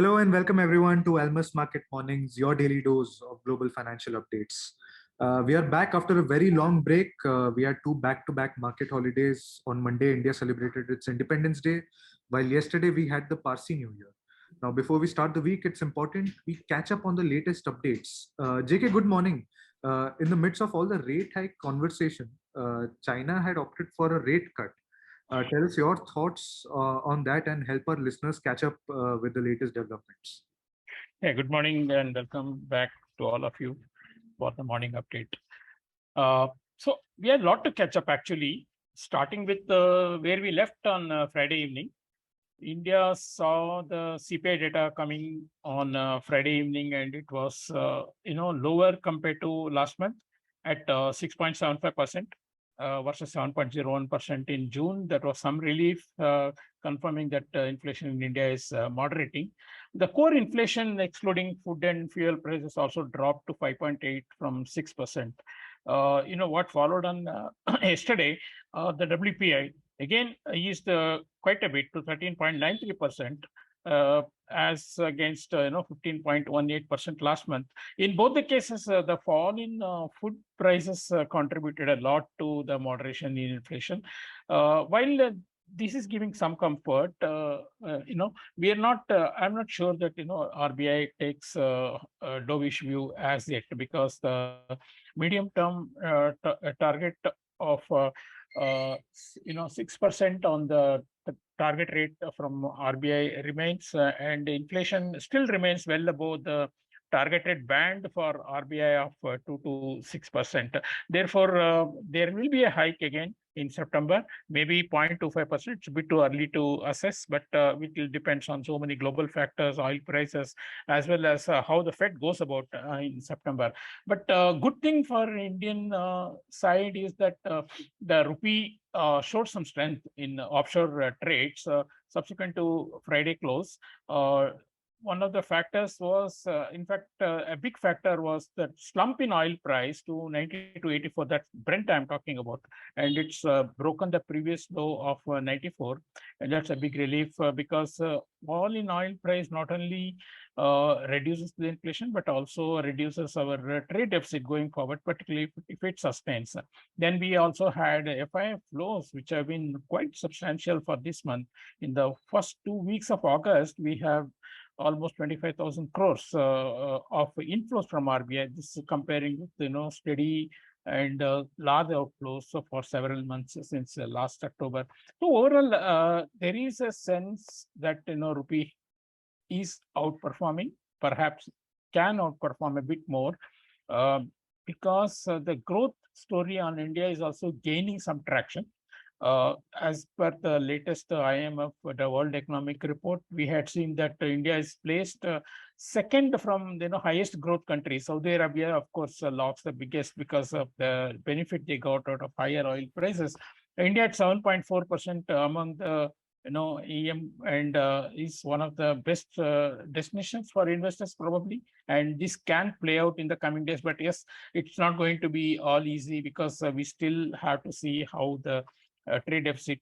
Hello and welcome everyone to Almus Market Mornings, your daily dose of global financial updates. We are back after a very long break. We had two back-to-back market holidays. On Monday, India celebrated its Independence Day, while yesterday we had the Parsi New Year. Now, before we start the week, it's important we catch up on the latest updates. JK, good morning. In the midst of all the rate hike conversation, China had opted for a rate cut. Tell us your thoughts on that and help our listeners catch up with the latest developments. Yeah, good morning and welcome back to all of you for the morning update. So we had a lot to catch up actually, starting with where we left on Friday evening. India saw the CPI data coming on Friday evening, and it was lower compared to last month at 6.75%. Versus 7.01% in June. That was some relief, confirming that inflation in India is moderating. The core inflation, excluding food and fuel prices, also dropped to 5.8 from 6%. What followed on yesterday, the WPI again eased quite a bit to 13.93%. As against 15.18% last month. In both the cases, the fall in food prices contributed a lot to the moderation in inflation. While this is giving some comfort, we are not. I'm not sure that RBI takes a dovish view as yet, because the medium-term target of 6% on the target rate from RBI remains, and inflation still remains well above the targeted band for RBI of 2 to 6%. Therefore, there will be a hike again in September, maybe 0.25%. It's a bit too early to assess, but it will depend on so many global factors, oil prices, as well as how the Fed goes about in September. But good thing for Indian side is that the rupee showed some strength in offshore trades subsequent to Friday close. One of the factors was, in fact, a big factor was that slump in oil price to 90 to 84. That's Brent I'm talking about, and it's broken the previous low of 94, and that's a big relief because fall in oil price not only reduces the inflation but also reduces our trade deficit going forward, particularly if it sustains. Then we also had FII flows, which have been quite substantial for this month. In the first 2 weeks of August, we have almost 25,000 crores of inflows from RBI. This is comparing with steady and large outflows for several months since last October. So overall, there is a sense that rupee is outperforming, perhaps can outperform a bit more, because the growth story on India is also gaining some traction. As per the latest IMF, the World Economic Report, we had seen that India is placed second from highest growth countries. Saudi Arabia, of course, lost the biggest because of the benefit they got out of higher oil prices. India at 7.4% among the EM, and is one of the best destinations for investors probably. And this can play out in the coming days. But yes, it's not going to be all easy, because we still have to see how the trade deficit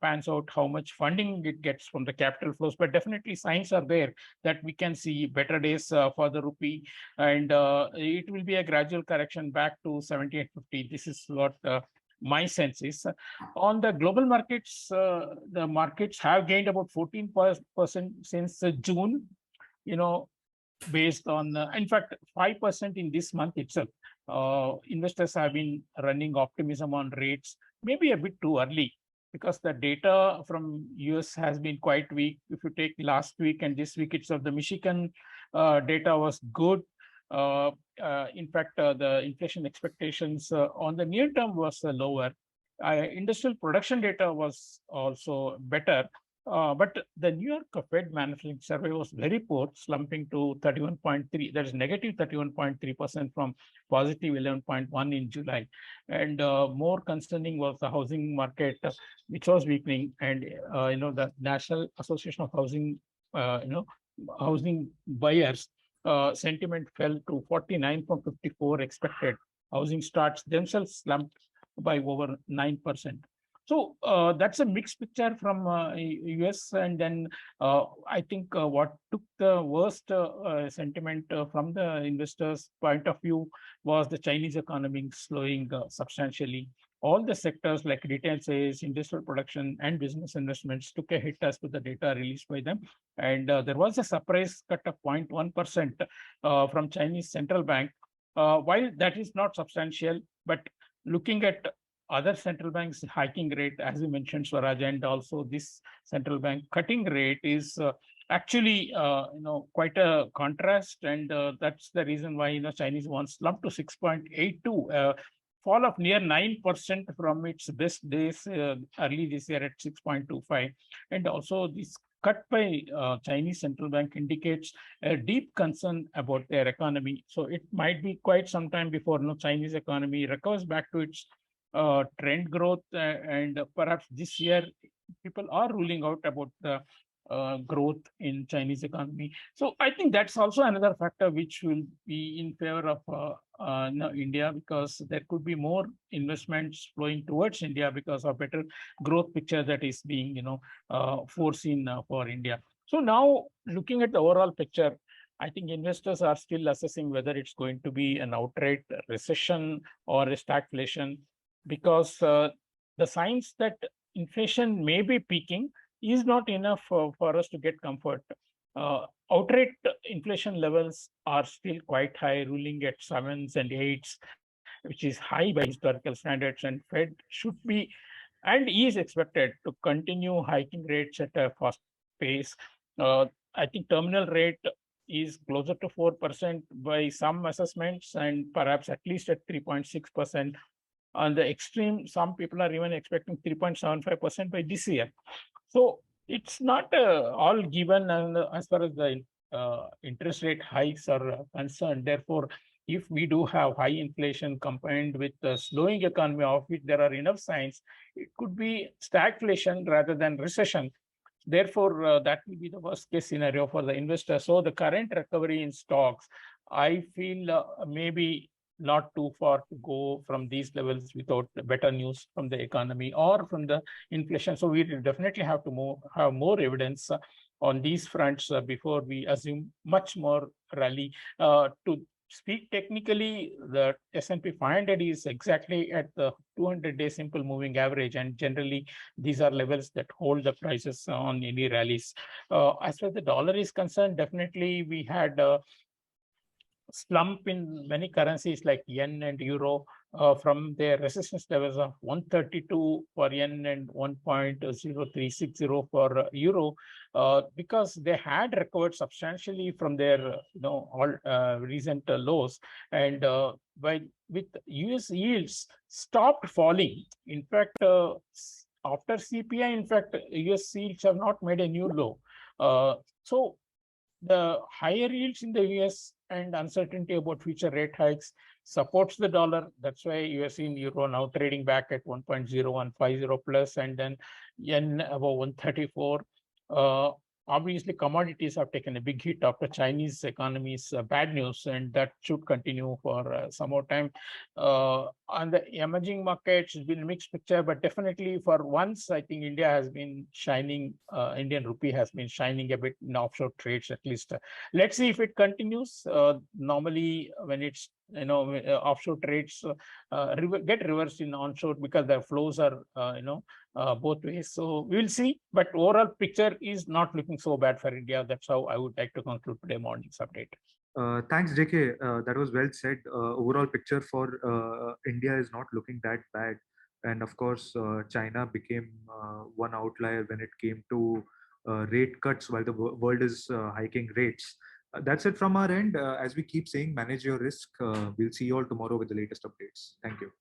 pans out, how much funding it gets from the capital flows. But definitely signs are there that we can see better days for the rupee, and it will be a gradual correction back to 78.50. This is what my sense is. On the global markets, the markets have gained about 14% since June, based on, in fact, 5% in this month itself. Investors have been running optimism on rates, maybe a bit too early, because the data from US has been quite weak. If you take last week and this week itself, the Michigan data was good. In fact, the inflation expectations on the near term was lower. Industrial production data was also better. But the New York Fed manufacturing survey was very poor, slumping to 31.3. That is negative 31.3% from positive 11.1 in July. And more concerning was the housing market, which was weakening. And the National Association of Housing, housing buyers sentiment fell to 49 from 54 expected. Housing starts themselves slumped by over 9%. So that's a mixed picture from US. And then I think what took the worst sentiment from the investors' point of view was the Chinese economy slowing substantially. All the sectors like retail sales, industrial production, and business investments took a hit as per the data released by them. And there was a surprise cut of 0.1% from Chinese central bank. While that is not substantial, but looking at other central banks hiking rate, as you mentioned, Swaraj, and also this central bank cutting rate is actually quite a contrast, and that's the reason why Chinese won slumped to 6.82, fall of near 9% from its best days early this year at 6.25, and also this cut by Chinese central bank indicates a deep concern about their economy. So it might be quite some time before Chinese economy recovers back to its trend growth, and perhaps this year people are ruling out about the growth in Chinese economy. So I think that's also another factor which will be in favor of India, because there could be more investments flowing towards India because of better growth picture that is being foreseen for India. So now looking at the overall picture, I think investors are still assessing whether it's going to be an outright recession or a stagflation, because the signs that inflation may be peaking is not enough for us to get comfort. Outright inflation levels are still quite high, ruling at 7s and 8s, which is high by historical standards, and Fed should be and is expected to continue hiking rates at a fast pace. I think terminal rate is closer to 4% by some assessments, and perhaps at least at 3.6%. On the extreme, some people are even expecting 3.75% by this year. So it's not all given as far as the interest rate hikes are concerned. Therefore, if we do have high inflation combined with the slowing economy, of which there are enough signs, it could be stagflation rather than recession. Therefore, that will be the worst case scenario for the investor. So the current recovery in stocks, I feel maybe not too far to go from these levels without better news from the economy or from the inflation. So we definitely have to have more evidence on these fronts before we assume much more rally. To speak technically, the S&P 500 is exactly at the 200-day simple moving average, and generally these are levels that hold the prices on any rallies. As far as the dollar is concerned, definitely we had slump in many currencies like yen and euro from their resistance levels of 132 for yen and 1.0360 for euro, because they had recovered substantially from their recent lows, and with US yields stopped falling. In fact, after CPI, in fact, US yields have not made a new low. So the higher yields in the US and uncertainty about future rate hikes supports the dollar. That's why US in euro now trading back at 1.0150 plus, and then yen above 134. Obviously, commodities have taken a big hit after Chinese economy's bad news, and that should continue for some more time. On the emerging markets, it's been a mixed picture, but definitely for once, I think India has been shining. Indian rupee has been shining a bit in offshore trades, at least. Let's see if it continues. Normally, when it's offshore trades get reversed in onshore because the flows are both ways. So we will see, but overall picture is not looking so bad for India. That's how I would like to conclude today morning's update. Thanks, JK. That was well said. Overall picture for India is not looking that bad. And of course, China became one outlier when it came to rate cuts while the world is hiking rates. That's it from our end. As we keep saying, manage your risk. We'll see you all tomorrow with the latest updates. Thank you.